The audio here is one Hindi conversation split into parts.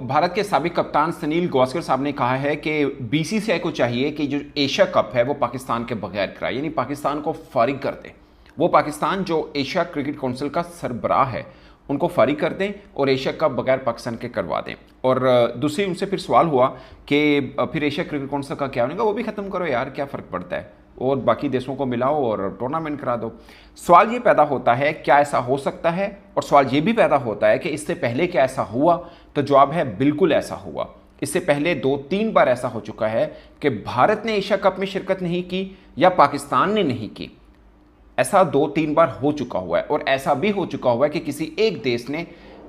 भारत के साबिक कप्तान सुनील गावस्कर साहब ने कहा है कि बीसीसीआई को चाहिए कि जो एशिया कप है वो पाकिस्तान के बगैर कराए, यानी पाकिस्तान को फारिग कर दे। वो पाकिस्तान जो एशिया क्रिकेट काउंसिल का सरबराह है उनको फारिग कर दें और एशिया कप बगैर पाकिस्तान के करवा दें। और दूसरी उनसे फिर सवाल हुआ कि फिर एशिया क्रिकेट काउंसिल का क्या होगा, वो भी ख़त्म करो यार, क्या फ़र्क पड़ता है, और बाकी देशों को मिलाओ और टूर्नामेंट करा दो। सवाल ये पैदा होता है क्या ऐसा हो सकता है, और सवाल ये भी पैदा होता है कि इससे पहले क्या ऐसा हुआ, तो जवाब है बिल्कुल ऐसा हुआ। इससे पहले 2-3 बार ऐसा हो चुका है कि भारत ने एशिया कप में शिरकत नहीं की या पाकिस्तान ने नहीं की। ऐसा 2-3 बार हो चुका हुआ है, और ऐसा भी हो चुका हुआ है कि किसी एक देश ने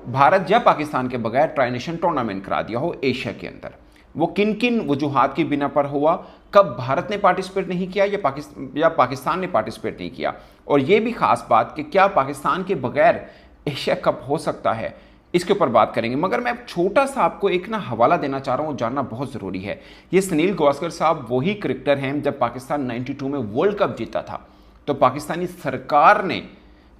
भारत या पाकिस्तान के बगैर ट्राई नेशन टूर्नामेंट करा दिया हो एशिया के अंदर। वो किन किन वजूहात की बिना पर हुआ, कब भारत ने पार्टिसिपेट नहीं किया या पाकिस्तान ने पार्टिसिपेट नहीं किया, और ये भी खास बात कि क्या पाकिस्तान के बगैर एशिया कप हो सकता है, इसके ऊपर बात करेंगे। मगर मैं छोटा सा आपको एक हवाला देना चाह रहा हूँ, जानना बहुत ज़रूरी है। ये सुनील गावस्कर साहब वही क्रिकेटर हैं जब पाकिस्तान 92 में वर्ल्ड कप जीता था तो पाकिस्तानी सरकार ने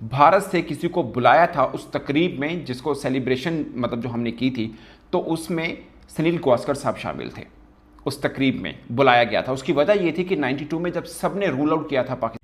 भारत से किसी को बुलाया था उस तकरीब में, जिसको सेलिब्रेशन मतलब जो हमने की थी, तो उसमें सुनील गावस्कर साहब शामिल थे। उस तकरीब में बुलाया गया था। उसकी वजह यह थी कि 92 में जब सबने रूल आउट किया था पाकिस्तान।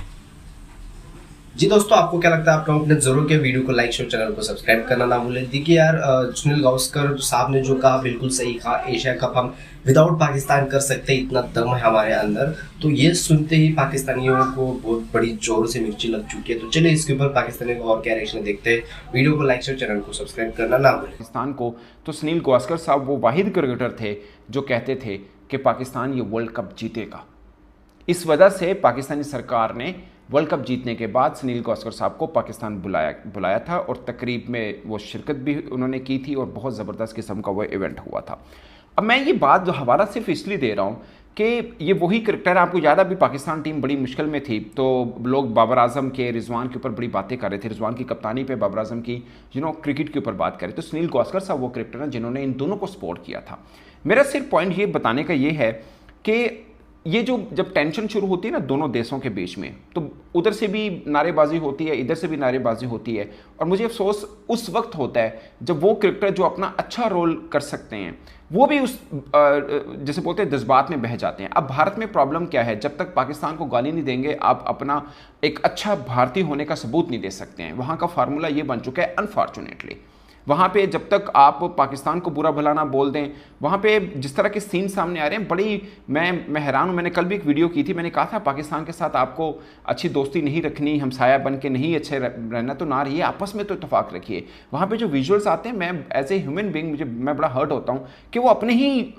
जी दोस्तों, आपको क्या लगता है? आप कमेंट में जरूर के वीडियो को लाइक शेयर, चैनल को सब्सक्राइब करना ना भूलें। देखिए यार, सुनील गावस्कर साहब ने जो कहा बिल्कुल सही कहा। एशिया कप हम विदाउट पाकिस्तान कर सकते हैं, इतना दम है हमारे अंदर। तो ये सुनते ही पाकिस्तानियों को बहुत बड़ी जोरों से मिर्ची लग चुकी है। तो चलिए इसके ऊपर पाकिस्तानियों को और क्या रिएक्शन देखते हैं। वीडियो को लाइक शेयर, चैनल को सब्सक्राइब करना ना भूलें। पाकिस्तान को तो सुनील गावस्कर साहब वो वाहिद क्रिकेटर थे जो कहते थे कि पाकिस्तान ये वर्ल्ड कप जीतेगा। इस वजह से पाकिस्तानी सरकार ने वर्ल्ड कप जीतने के बाद सुनील गावस्कर साहब को पाकिस्तान बुलाया था, और तकरीब में वो शिरकत भी उन्होंने की थी, और बहुत ज़बरदस्त किस्म का वो इवेंट हुआ था। अब मैं ये बात जो हवाला सिर्फ इसलिए दे रहा हूँ कि ये वही क्रिकेटर, आपको याद, अभी पाकिस्तान टीम बड़ी मुश्किल में थी तो लोग बाबर आजम के, रिजवान के ऊपर बड़ी बातें कर रहे थे, रिजवान की कप्तानी पे बाबर आजम की क्रिकेट के ऊपर बात कर रहे थे। तो सुनील गावस्कर साहब वो क्रिकेटर हैं जिन्होंने इन दोनों को सपोर्ट किया था। मेरा सिर्फ पॉइंट ये बताने का ये है कि ये जब टेंशन शुरू होती है ना दोनों देशों के बीच में, तो उधर से भी नारेबाजी होती है, इधर से भी नारेबाजी होती है, और मुझे अफसोस उस वक्त होता है जब वो क्रिकेटर जो अपना अच्छा रोल कर सकते हैं वो भी उस जैसे बोलते हैं जज्बात में बह जाते हैं। अब भारत में प्रॉब्लम क्या है, जब तक पाकिस्तान को गाली नहीं देंगे आप अपना एक अच्छा भारतीय होने का सबूत नहीं दे सकते हैं। वहाँ का फार्मूला ये बन चुका है अनफॉर्चुनेटली। वहाँ पे जब तक आप पाकिस्तान को बुरा भला ना बोल दें, वहाँ पे जिस तरह के सीन सामने आ रहे हैं, बड़ी मैं हैरान हूँ। मैंने कल भी एक वीडियो की थी, मैंने कहा था पाकिस्तान के साथ आपको अच्छी दोस्ती नहीं रखनी, हमसाया बन के नहीं अच्छे रहना तो ना रहिए, आपस में तो इतफाक़ रखिए। वहाँ पे जो विजुअल्स आते हैं, मैं एज ए ह्यूमन बीइंग मैं बड़ा हर्ट होता हूँ कि वो अपने ही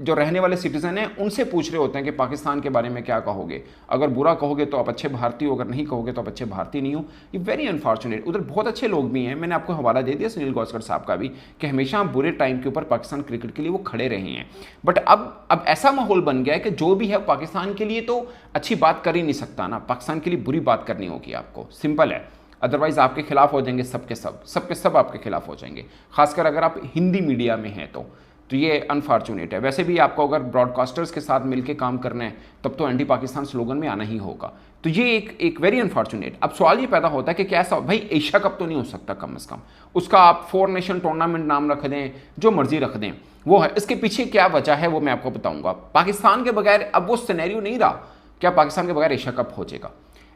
जो रहने वाले सिटीज़न हैं उनसे पूछ रहे होते हैं कि पाकिस्तान के बारे में क्या कहोगे, अगर बुरा कहोगे तो आप अच्छे भारतीय हो, अगर नहीं कहोगे तो आप अच्छे भारतीय नहीं हो। ये वेरी अनफॉर्चुनेट। उधर बहुत अच्छे लोग भी हैं, मैंने आपको हवाला दे दिया सुनील गावस्कर साहब का भी, कि हमेशा बुरे टाइम के ऊपर पाकिस्तान क्रिकेट के लिए वो खड़े रहे हैं। बट अब ऐसा माहौल बन गया है कि जो भी है पाकिस्तान के लिए तो अच्छी बात कर ही नहीं सकता ना, पाकिस्तान के लिए बुरी बात करनी होगी आपको, सिंपल है। अदरवाइज आपके खिलाफ हो जाएंगे सबके सब आपके खिलाफ हो जाएंगे, खासकर अगर आप हिंदी मीडिया में हैं तो ये अनफॉर्चुनेट है। वैसे भी आपको अगर ब्रॉडकास्टर्स के साथ मिलकर काम करना है तब तो एंटी पाकिस्तान स्लोगन में आना ही होगा। तो ये एक वेरी अनफॉर्चुनेट। अब सवाल ये पैदा होता है कि क्या ऐसा, भाई एशिया कप तो नहीं हो सकता, कम से कम उसका आप 4 नेशन टूर्नामेंट नाम रख दें, जो मर्जी रख दें, वो है। इसके पीछे क्या वजह है वो मैं आपको बताऊंगा। पाकिस्तान के बगैर अब वो सिनेरियो नहीं रहा, क्या पाकिस्तान के बगैर एशिया कप हो जाएगा।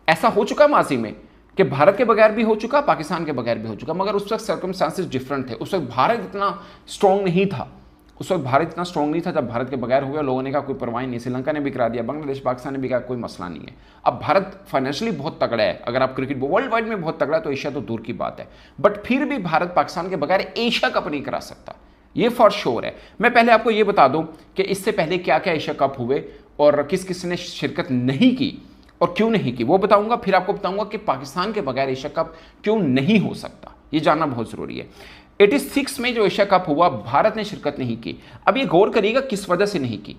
ऐसा हो चुका माजी में कि भारत के बगैर भी हो चुका, पाकिस्तान के बगैर भी हो चुका, मगर उस वक्त सर्कमस्टांसेस डिफरेंट थे। उस वक्त भारत इतना स्ट्रॉन्ग नहीं था, जब भारत के बगैर हुआ लोगों ने कहा कोई परवाह नहीं, श्रीलंका ने भी करा दिया, बांग्लादेश पाकिस्तान ने भी कहा कोई मसला नहीं है। अब भारत फाइनेंशियली बहुत तगड़ा है, अगर आप क्रिकेट वर्ल्ड वाइड में बहुत तगड़ा है तो एशिया तो दूर की बात है, बट फिर भी भारत पाकिस्तान के बगैर एशिया कप नहीं करा सकता, ये फॉर श्योर है। मैं पहले आपको ये बता दूं कि इससे पहले क्या क्या एशिया कप हुए और किस किस ने शिरकत नहीं की और क्यों नहीं की, वो बताऊंगा। फिर आपको बताऊंगा कि पाकिस्तान के बगैर एशिया कप क्यों नहीं हो सकता, ये जानना बहुत जरूरी है। 86 में जो एशिया कप हुआ भारत ने शिरकत नहीं की। अब ये गौर करिएगा किस वजह से नहीं की,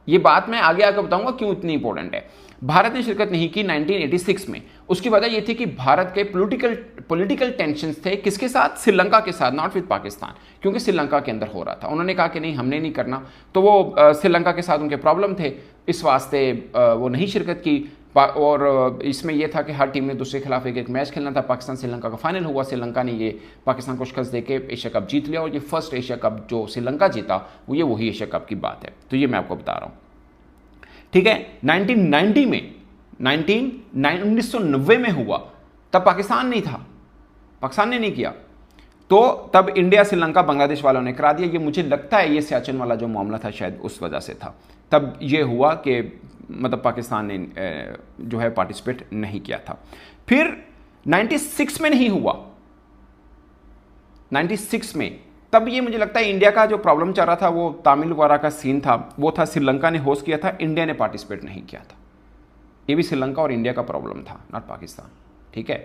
ये बात मैं आगे आकर बताऊंगा क्यों इतनी इंपॉर्टेंट है। भारत ने शिरकत नहीं की 1986 में। उसकी वजह यह थी कि भारत के पॉलिटिकल टेंशन्स थे, किसके साथ? श्रीलंका के साथ, नॉट विद पाकिस्तान, क्योंकि श्रीलंका के अंदर हो रहा था। उन्होंने कहा कि नहीं हमने नहीं करना, तो वो श्रीलंका के साथ उनके प्रॉब्लम थे, इस वास्ते वो नहीं शिरकत की। और इसमें यह था कि हर टीम ने दूसरे के खिलाफ एक एक मैच खेलना था। पाकिस्तान श्रीलंका का फाइनल हुआ, श्रीलंका ने ये पाकिस्तान को शिकस्त देके एशिया कप जीत लिया, और ये फर्स्ट एशिया कप जो श्रीलंका जीता वो ये वही एशिया कप की बात है। तो ये मैं आपको बता रहा हूँ, ठीक है। 1990 में 1990 में हुआ, तब पाकिस्तान नहीं था, पाकिस्तान ने नहीं किया, तो तब इंडिया श्रीलंका बांग्लादेश वालों ने करा दिया। ये मुझे लगता है ये सियाचिन वाला जो मामला था शायद उस वजह से था, तब ये हुआ कि मतलब पाकिस्तान ने जो है पार्टिसिपेट नहीं किया था। फिर 96 में नहीं हुआ, 96 में, तब ये मुझे लगता है इंडिया का जो प्रॉब्लम चल रहा था वो तमिल वगैरह का सीन था, वो था श्रीलंका ने होस्ट किया था, इंडिया ने पार्टिसिपेट नहीं किया था। ये भी श्रीलंका और इंडिया का प्रॉब्लम था, नॉट पाकिस्तान, ठीक है।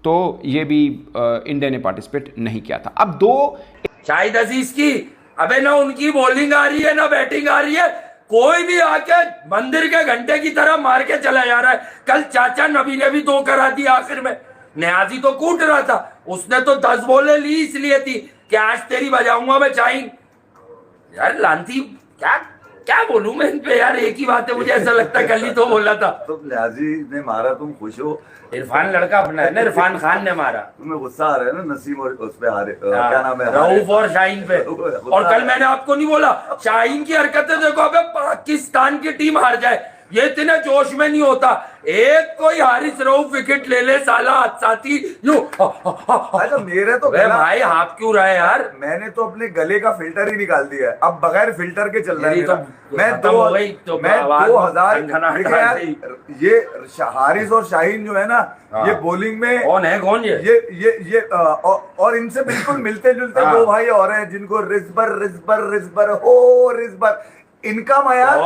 तो ये भी इंडिया ने पार्टिसिपेट नहीं किया था। अब दो शाहिद अजीज की, अबे ना उनकी बॉलिंग आ रही है ना बैटिंग आ रही है, कोई भी आके मंदिर के घंटे की तरह मार के चला जा रहा है। कल चाचा नबी ने भी 2 करा दी आखिर में, न्याजी तो कूट रहा था, उसने तो 10 बॉलें ली इसलिए थी कि आज तेरी बजाऊंगा मैं चाइन। यार लांती, क्या क्या बोलूं मैं इन पे यार, एक ही बात है, मुझे ऐसा लगता है कल ही तो बोला था। तो न्याजी ने मारा, तुम खुश हो? इरफान लड़का अपना है ना, इरफान खान ने मारा। तुम्हें गुस्सा आ रहा है ना नसीम और उस पे हारे, क्या नाम है, रऊफ और शाहीन पे। और कल मैंने आपको नहीं बोला, शाहीन की हरकतें देखो, अबे पाकिस्तान की टीम हार जाए ये इतने जोश में नहीं होता, एक कोई हारिस रऊफ विकेट ले ले साला साथी यूं। अच्छा मेरे तो भाई हाफ क्यों रहा है यार? मैंने तो अपने गले का फिल्टर ही निकाल दिया है, अब बगैर फिल्टर के चल रहा है। मैं 2000 ये हारिस और शाहीन जो है ना, ये बॉलिंग में कौन ये और इनसे बिल्कुल मिलते जुलते दो भाई और हैं जिनको रिजबर हो रिजबर, इनका मयार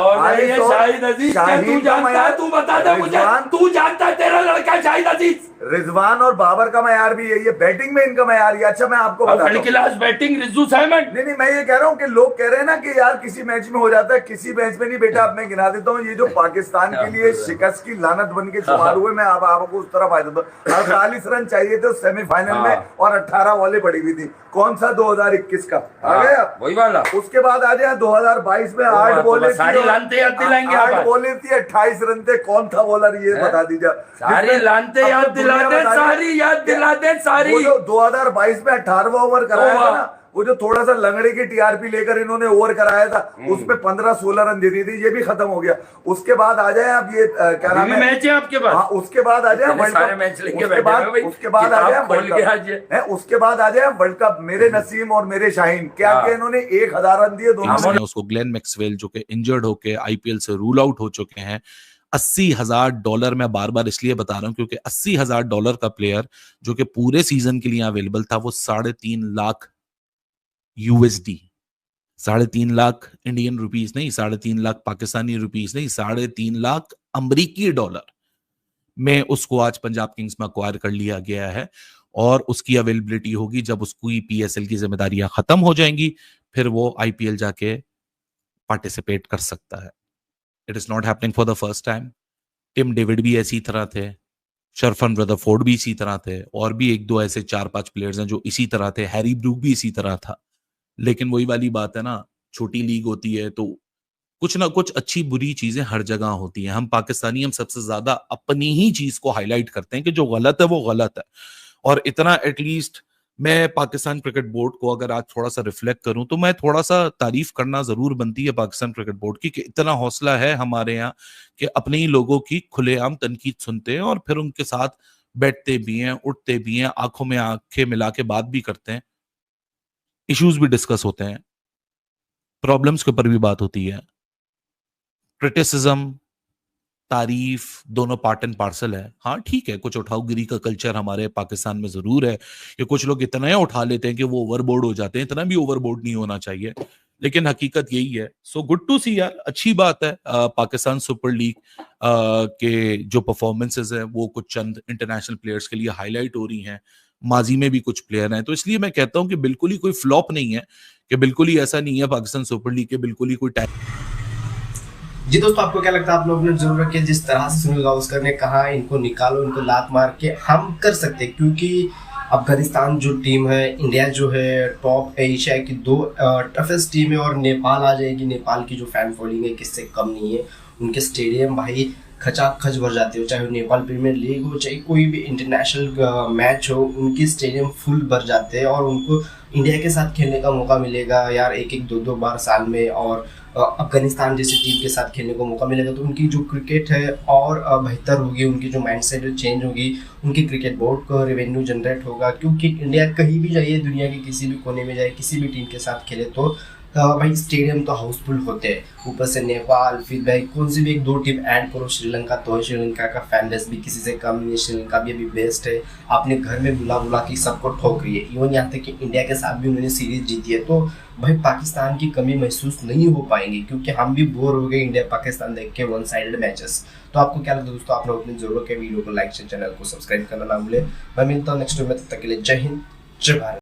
शाहिद अजीज, तू जानता है, तू बता दे मुझे, तू जानता है तेरा लड़का शाहिद अजीज। रिजवान और बाबर का मयार भी यही है, बैटिंग में इनका मयार ही। अच्छा मैं आपको बताता हूं, क्लास बैटिंग रिजू साइमन। नहीं मैं ये कह रहा हूँ कि लोग कह रहे हैं ना कि यार किसी मैच में हो जाता है, किसी मैच में नहीं बेटा। अब मैं गिना देता हूँ, ये जो पाकिस्तान के लिए शिकस्त की लानत बन के शुमार हुए, मैं आपको उस तरह फायदा दूं। 48 रन चाहिए थे सेमीफाइनल में और 18 बॉलें पड़ी हुई थी। कौन सा 2021 का आ गया वही वाला। उसके बाद आ जाए 2022 में 8 बॉलें थी, 8 बॉलें थी, 28 रन थे। कौन था बॉलर ये बता दीजिए। सारी लानते याद दिला दे, सारी याद दिला दे सारी। वो जो 2022 में 18वां ओवर कराया था ना, वो जो थोड़ा सा लंगड़े की टीआरपी लेकर इन्होंने ओवर कराया था, उसमें 15-16 रन दे दी थी, ये भी खत्म हो गया। उसके बाद आ जाए अब ये क्या नाम है, मैच है आपके पास। हाँ उसके बाद आ जाए वर्ल्ड कप, उसके बाद आ जाए वर्ल्ड कप। मेरे नसीम और मेरे शाहीन, क्या किया इन्होंने, 1000 रन दिए दोनों। उसको ग्लेन मैक्सवेल जो कि इंजर्ड होके आईपीएल से रूल आउट हो चुके हैं, $80,000 मैं बार बार इसलिए बता रहा हूं क्योंकि $80,000 का प्लेयर जो कि पूरे सीजन के लिए अवेलेबल था, वो 3.5 lakh USD, 3.5 lakh Indian rupees नहीं, 3.5 लाख पाकिस्तानी रुपीस नहीं, 3.5 लाख अमरीकी डॉलर में उसको आज पंजाब किंग्स में अक्वायर कर लिया गया है। और उसकी अवेलेबिलिटी होगी जब उसको PSL की जिम्मेदारियां खत्म हो जाएंगी, फिर वो IPL जाके पार्टिसिपेट कर सकता है। It is not happening for the first time. Tim David भी इसी तरह थे, शरफन रदरफोर्ड भी इसी तरह थे, और भी 1-2 ऐसे 4-5 प्लेयर्स हैं जो इसी तरह थे। हैरी ब्रूक भी इसी तरह था। लेकिन वही वाली बात है ना, छोटी लीग होती है तो कुछ ना कुछ अच्छी बुरी चीजें हर जगह होती हैं। हम पाकिस्तानी हम सबसे ज्यादा अपनी ही चीज को हाईलाइट करते हैं कि जो गलत है वो गलत है। और इतना एटलीस्ट मैं पाकिस्तान क्रिकेट बोर्ड को अगर आज थोड़ा सा रिफ्लेक्ट करूं तो मैं थोड़ा सा तारीफ करना जरूर बनती है पाकिस्तान क्रिकेट बोर्ड की, कि इतना हौसला है हमारे यहाँ कि अपने ही लोगों की खुलेआम तनकीद सुनते हैं और फिर उनके साथ बैठते भी हैं, उठते भी हैं, आंखों में आंखें मिला के बात भी करते हैं, इश्यूज भी डिस्कस होते हैं, प्रॉब्लम्स के ऊपर भी बात होती है। क्रिटिसिज्म तारीफ दोनों पार्ट एंड पार्सल है। हाँ ठीक है, कुछ उठाऊगिरी का कल्चर हमारे पाकिस्तान में जरूर है कि कुछ लोग इतना उठा लेते हैं कि वो ओवरबोर्ड हो जाते हैं। इतना भी ओवरबोर्ड नहीं होना चाहिए, लेकिन हकीकत यही है। सो गुड टू सी यार, अच्छी बात है। पाकिस्तान सुपर लीग के जो परफॉर्मेंसेज है वो कुछ चंद इंटरनेशनल प्लेयर्स के लिए हाईलाइट हो रही हैं। माजी में भी कुछ प्लेयर हैं, तो इसलिए मैं कहता हूं कि बिल्कुल ही कोई फ्लॉप नहीं है, कि बिल्कुल ही ऐसा नहीं है पाकिस्तान सुपर लीग के बिल्कुल ही कोई जी दोस्तों, आपको क्या लगता है? आप लोग ने जरूर रखे, जिस तरह से सुनील गावस्कर ने कहा इनको निकालो, इनको लात मार के हम कर सकते, क्योंकि अफगानिस्तान जो टीम है, इंडिया जो है, टॉप एशिया की 2 टफेस्ट टीम है, और नेपाल आ जाएगी। नेपाल की जो फैन फॉलोइंग है किससे कम नहीं है, उनके स्टेडियम भाई खचाखच भर जाती हो, चाहे वो नेपाल प्रीमियर लीग हो, चाहे कोई भी इंटरनेशनल मैच हो, उनकी स्टेडियम फुल भर जाते हैं और उनको इंडिया के साथ खेलने का मौका मिलेगा यार एक एक दो बार साल में, और अफगानिस्तान जैसी टीम के साथ खेलने को मौका मिलेगा, तो उनकी जो क्रिकेट है और बेहतर होगी, उनकी जो माइंडसेट चेंज होगी, उनकी क्रिकेट बोर्ड को रेवेन्यू जनरेट होगा। क्योंकि इंडिया कहीं भी जाइए, दुनिया के किसी भी कोने में जाए, किसी भी टीम के साथ खेले तो भाई स्टेडियम तो हाउसफुल होते हैं। ऊपर से नेपाल, फिर भाई कौन सी भी एक दो टीम ऐड करो, श्रीलंका तो है, श्रीलंका का फैन बेस भी किसी से कम नहीं है, श्रीलंका भी अभी बेस्ट है, आपने घर में बुला के सबको ठोक रही है। इवन यहाँ तक कि इंडिया के साथ भी उन्होंने सीरीज जीती है, तो भाई पाकिस्तान की कमी महसूस नहीं हो पाएंगी, क्योंकि हम भी बोर हो गए इंडिया पाकिस्तान देख के वन साइडेड मैचेस। तो आपको क्या लगता है दोस्तों? आप लोग अपनी जरूर के वीडियो को लाइक, चैनल को सब्सक्राइब करना ना भूले। मैं मिलता हूँ नेक्स्ट वीडियो में, तब तक के लिए जय हिंद, जय भारत।